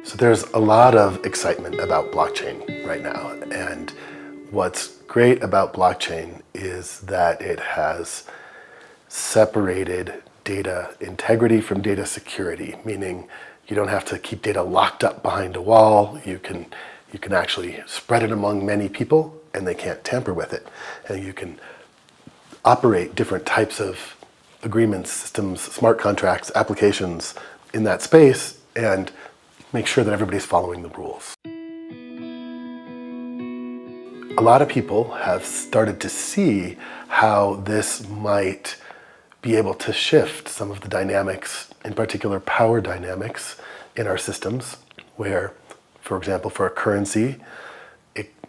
So there's a lot of excitement about blockchain right now. And what's great about blockchain is that it has separated data integrity from data security, meaning you don't have to keep data locked up behind a wall. You can actually spread it among many people and they can't tamper with it. And you can operate different types of agreements, systems, smart contracts, applications in that space and make sure that everybody's following the rules. A lot of people have started to see how this might be able to shift some of the dynamics, in particular power dynamics in our systems, where, for example, for a currency,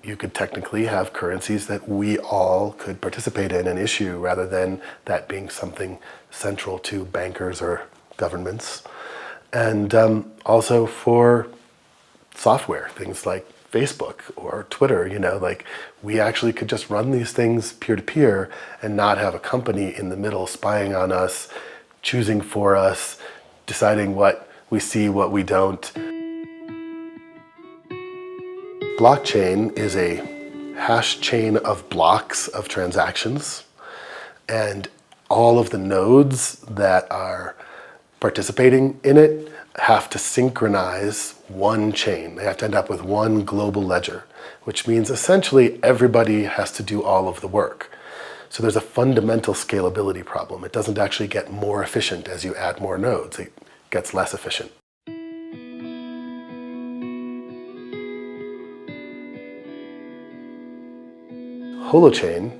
you could technically have currencies that we all could participate in and issue rather than that being something central to bankers or governments. And also for software, things like Facebook or Twitter, like we actually could just run these things peer-to-peer and not have a company in the middle spying on us, choosing for us, deciding what we see, what we don't. Blockchain is a hash chain of blocks of transactions, and all of the nodes that are participating in it have to synchronize one chain. They have to end up with one global ledger, which means essentially everybody has to do all of the work. So there's a fundamental scalability problem. It doesn't actually get more efficient as you add more nodes. It gets less efficient. Holochain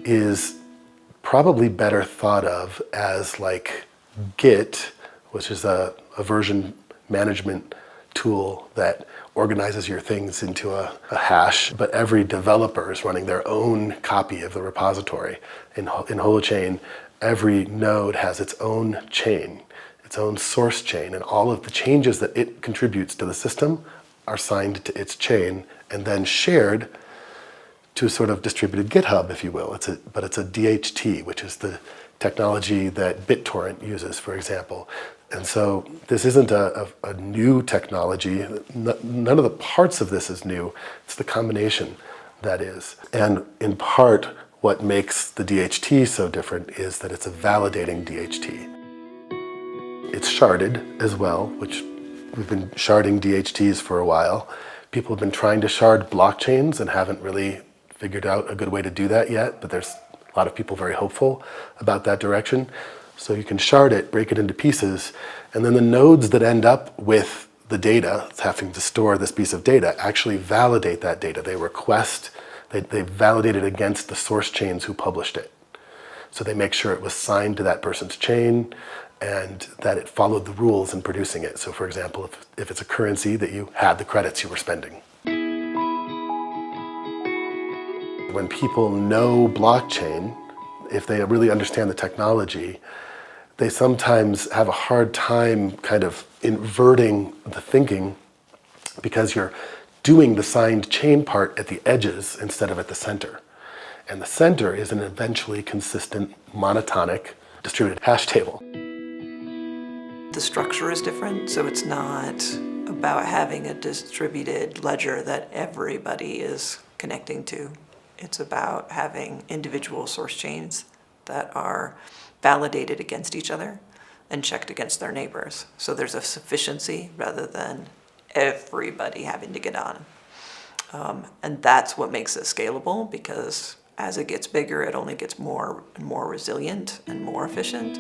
is probably better thought of as like Git, which is a version management tool that organizes your things into a hash, but every developer is running their own copy of the repository. In Holochain, every node has its own chain, its own source chain, and all of the changes that it contributes to the system are signed to its chain and then shared to a sort of distributed GitHub, if you will. But it's a DHT, which is the technology that BitTorrent uses, for example. And so this isn't a new technology. None of the parts of this is new. It's the combination that is. And in part, what makes the DHT so different is that it's a validating DHT. It's sharded as well, which we've been sharding DHTs for a while. People have been trying to shard blockchains and haven't really figured out a good way to do that yet, but there's a lot of people very hopeful about that direction. So you can shard it, break it into pieces, and then the nodes that end up with the data, having to store this piece of data, actually validate that data. They request, they validate it against the source chains who published it. So they make sure it was signed to that person's chain and that it followed the rules in producing it. So for example, if it's a currency, that you had the credits you were spending. When people know blockchain, if they really understand the technology, they sometimes have a hard time kind of inverting the thinking because you're doing the signed chain part at the edges instead of at the center. And the center is an eventually consistent monotonic distributed hash table. The structure is different, so it's not about having a distributed ledger that everybody is connecting to. It's about having individual source chains that are validated against each other and checked against their neighbors. So there's a sufficiency rather than everybody having to get on. And that's what makes it scalable, because as it gets bigger, it only gets more and more resilient and more efficient.